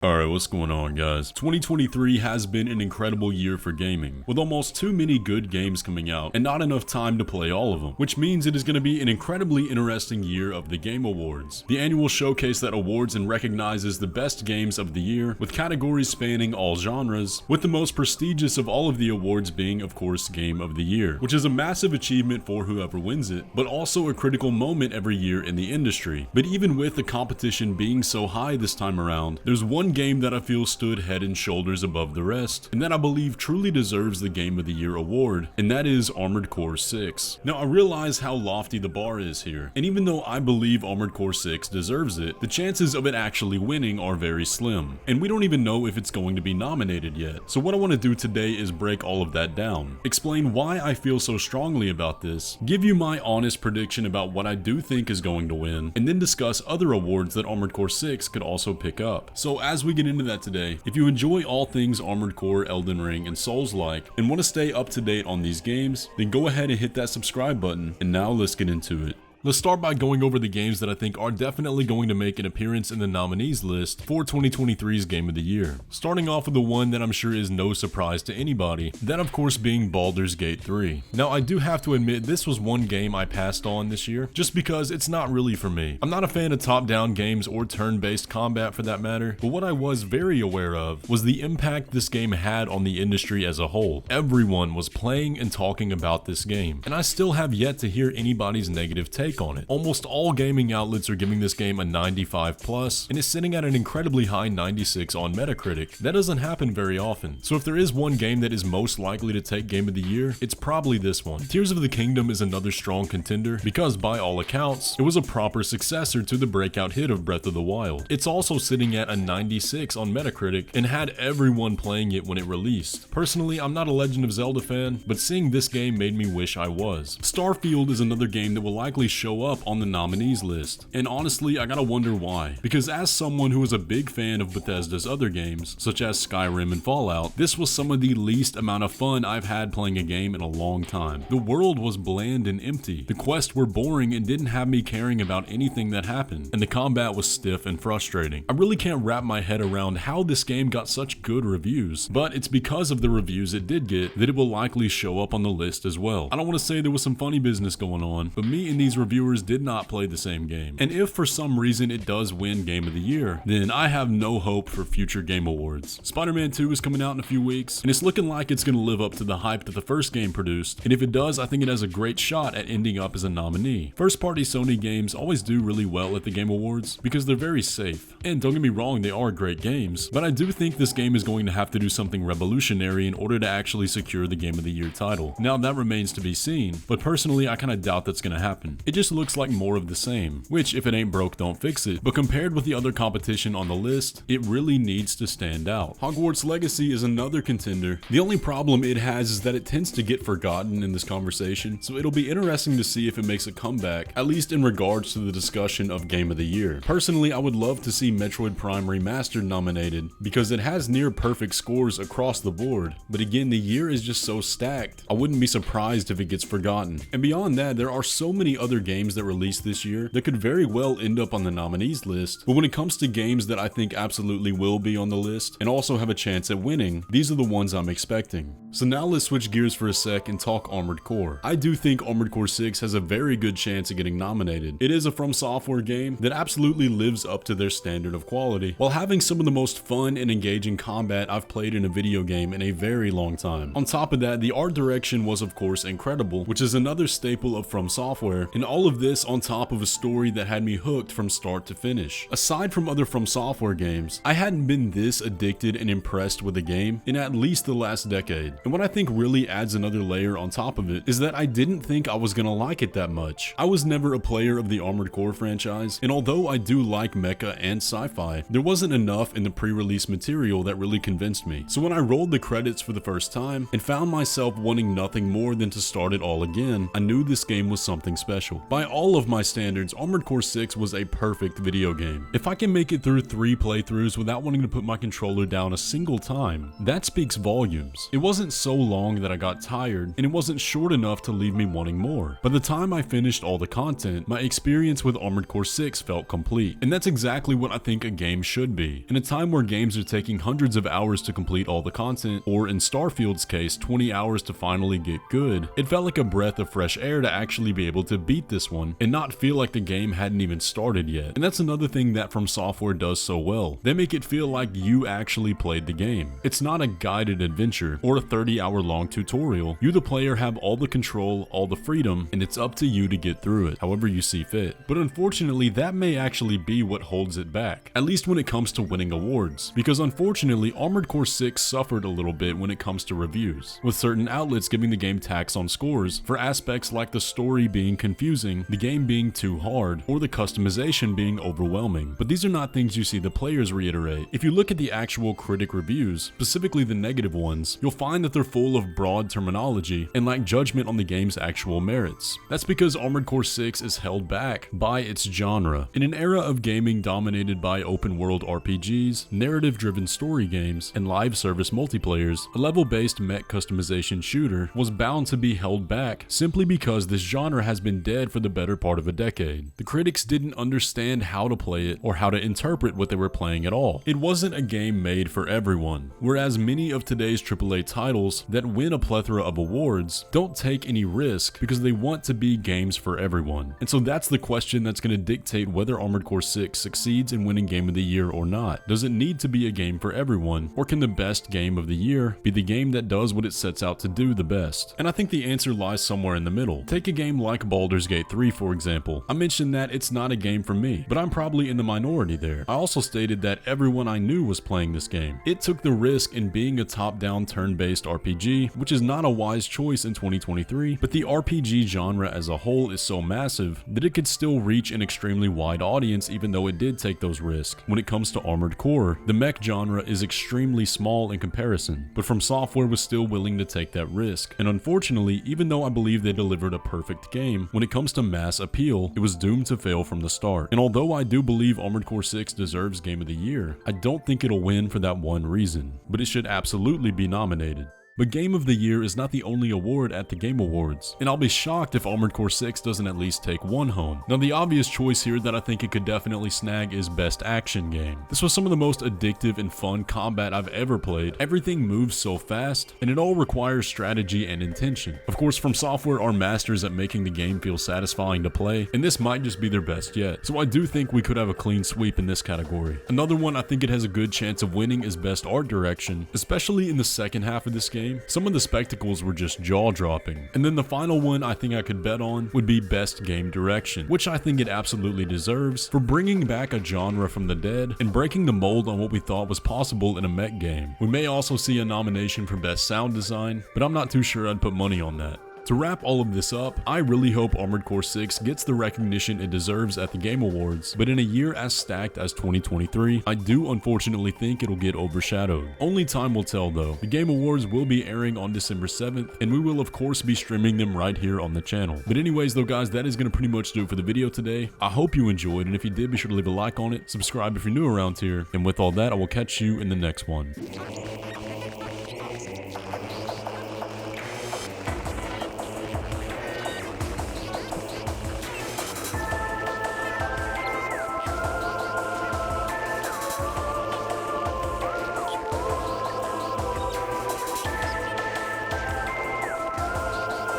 Alright, what's going on, guys? 2023 has been an incredible year for gaming, with almost too many good games coming out and not enough time to play all of them, which means it is going to be an incredibly interesting year of the Game Awards. The annual showcase that awards and recognizes the best games of the year, with categories spanning all genres, with the most prestigious of all of the awards being, of course, Game of the Year, which is a massive achievement for whoever wins it, but also a critical moment every year in the industry. But even with the competition being so high this time around, there's one game that I feel stood head and shoulders above the rest, and that I believe truly deserves the Game of the Year award, and that is Armored Core 6. Now, I realize how lofty the bar is here, and even though I believe Armored Core 6 deserves it, the chances of it actually winning are very slim, and we don't even know if it's going to be nominated yet. So what I want to do today is break all of that down, explain why I feel so strongly about this, give you my honest prediction about what I do think is going to win, and then discuss other awards that Armored Core 6 could also pick up. So as we get into that today, if you enjoy all things Armored Core, Elden Ring, and Souls-like, and want to stay up to date on these games, then go ahead and hit that subscribe button, and now let's get into it. Let's start by going over the games that I think are definitely going to make an appearance in the nominees list for 2023's Game of the Year. Starting off with the one that I'm sure is no surprise to anybody, that of course being Baldur's Gate 3. Now I do have to admit this was one game I passed on this year, just because it's not really for me. I'm not a fan of top-down games or turn-based combat for that matter, but what I was very aware of was the impact this game had on the industry as a whole. Everyone was playing and talking about this game, and I still have yet to hear anybody's negative take on it. Almost all gaming outlets are giving this game a 95 plus, and is sitting at an incredibly high 96 on Metacritic. That doesn't happen very often. So if there is one game that is most likely to take Game of the Year, it's probably this one. Tears of the Kingdom is another strong contender because by all accounts, it was a proper successor to the breakout hit of Breath of the Wild. It's also sitting at a 96 on Metacritic and had everyone playing it when it released. Personally, I'm not a Legend of Zelda fan, but seeing this game made me wish I was. Starfield is another game that will likely show up on the nominees list, and honestly I gotta wonder why, because as someone who is a big fan of Bethesda's other games such as Skyrim and Fallout, this was some of the least amount of fun I've had playing a game in a long time. The world was bland and empty, the quests were boring and didn't have me caring about anything that happened, and the combat was stiff and frustrating. I really can't wrap my head around how this game got such good reviews, but it's because of the reviews it did get that it will likely show up on the list as well. I don't want to say there was some funny business going on, but me and these reviewers did not play the same game. And if for some reason it does win Game of the Year, then I have no hope for future Game Awards. Spider-Man 2 is coming out in a few weeks, and it's looking like it's going to live up to the hype that the first game produced, and if it does, I think it has a great shot at ending up as a nominee. First-party Sony games always do really well at the Game Awards because they're very safe. And don't get me wrong, they are great games, but I do think this game is going to have to do something revolutionary in order to actually secure the Game of the Year title. Now that remains to be seen, but personally I kind of doubt that's going to happen. It just looks like more of the same, which if it ain't broke don't fix it, but compared with the other competition on the list, it really needs to stand out. Hogwarts Legacy is another contender. The only problem it has is that it tends to get forgotten in this conversation, so it'll be interesting to see if it makes a comeback, at least in regards to the discussion of Game of the Year. Personally, I would love to see Metroid Prime Remastered nominated, because it has near perfect scores across the board, but again, the year is just so stacked, I wouldn't be surprised if it gets forgotten. And beyond that, there are so many other games that released this year that could very well end up on the nominees list, but when it comes to games that I think absolutely will be on the list and also have a chance at winning, these are the ones I'm expecting. So now let's switch gears for a sec and talk Armored Core. I do think Armored Core 6 has a very good chance of getting nominated. It is a FromSoftware game that absolutely lives up to their standard of quality, while having some of the most fun and engaging combat I've played in a video game in a very long time. On top of that, the art direction was of course incredible, which is another staple of FromSoftware, and all of this on top of a story that had me hooked from start to finish. Aside from other FromSoftware games, I hadn't been this addicted and impressed with a game in at least the last decade. And what I think really adds another layer on top of it is that I didn't think I was gonna like it that much. I was never a player of the Armored Core franchise, and although I do like mecha and sci-fi, there wasn't enough in the pre-release material that really convinced me. So when I rolled the credits for the first time and found myself wanting nothing more than to start it all again, I knew this game was something special. still, by all of my standards, Armored Core 6 was a perfect video game. If I can make it through 3 playthroughs without wanting to put my controller down a single time, that speaks volumes. It wasn't so long that I got tired, and it wasn't short enough to leave me wanting more. By the time I finished all the content, my experience with Armored Core 6 felt complete. And that's exactly what I think a game should be. In a time where games are taking hundreds of hours to complete all the content, or in Starfield's case, 20 hours to finally get good, it felt like a breath of fresh air to actually be able to beat this one and not feel like the game hadn't even started yet. And that's another thing that FromSoftware does so well. They make it feel like you actually played the game. It's not a guided adventure or a 30-hour long tutorial. You, the player, have all the control, all the freedom, and it's up to you to get through it, however you see fit. But unfortunately, that may actually be what holds it back, at least when it comes to winning awards, because unfortunately, Armored Core 6 suffered a little bit when it comes to reviews, with certain outlets giving the game tax on scores for aspects like the story being confusing, the game being too hard, or the customization being overwhelming. But these are not things you see the players reiterate. If you look at the actual critic reviews, specifically the negative ones, you'll find that they're full of broad terminology and lack judgment on the game's actual merits. That's because Armored Core 6 is held back by its genre. In an era of gaming dominated by open-world RPGs, narrative-driven story games, and live service multiplayers, a level-based mech customization shooter was bound to be held back simply because this genre has been dead for the better part of a decade. The critics didn't understand how to play it or how to interpret what they were playing at all. It wasn't a game made for everyone, whereas many of today's AAA titles that win a plethora of awards don't take any risk because they want to be games for everyone. And so that's the question that's going to dictate whether Armored Core 6 succeeds in winning Game of the Year or not. Does it need to be a game for everyone, or can the best game of the year be the game that does what it sets out to do the best? And I think the answer lies somewhere in the middle. Take a game like Baldur's Gate 3 for example. I mentioned that it's not a game for me, but I'm probably in the minority there. I also stated that everyone I knew was playing this game. It took the risk in being a top-down turn-based RPG, which is not a wise choice in 2023, but the RPG genre as a whole is so massive that it could still reach an extremely wide audience even though it did take those risks. When it comes to Armored Core, the mech genre is extremely small in comparison, but FromSoftware was still willing to take that risk. And unfortunately, even though I believe they delivered a perfect game, when it comes to mass appeal, it was doomed to fail from the start. And although I do believe Armored Core 6 deserves Game of the Year, I don't think it'll win for that one reason, but it should absolutely be nominated. But Game of the Year is not the only award at the Game Awards, and I'll be shocked if Armored Core 6 doesn't at least take one home. Now the obvious choice here that I think it could definitely snag is Best Action Game. This was some of the most addictive and fun combat I've ever played. Everything moves so fast, and it all requires strategy and intention. Of course, FromSoftware are masters at making the game feel satisfying to play, and this might just be their best yet. So I do think we could have a clean sweep in this category. Another one I think it has a good chance of winning is Best Art Direction, especially in the second half of this game. Some of the spectacles were just jaw-dropping. And then the final one I think I could bet on would be Best Game Direction, which I think it absolutely deserves for bringing back a genre from the dead and breaking the mold on what we thought was possible in a mech game. We may also see a nomination for Best Sound Design, but I'm not too sure I'd put money on that. To wrap all of this up, I really hope Armored Core 6 gets the recognition it deserves at the Game Awards, but in a year as stacked as 2023, I do unfortunately think it'll get overshadowed. Only time will tell though. The Game Awards will be airing on December 7th, and we will of course be streaming them right here on the channel. But anyways though guys, that is going to pretty much do it for the video today. I hope you enjoyed, and if you did, be sure to leave a like on it, subscribe if you're new around here, and with all that, I will catch you in the next one.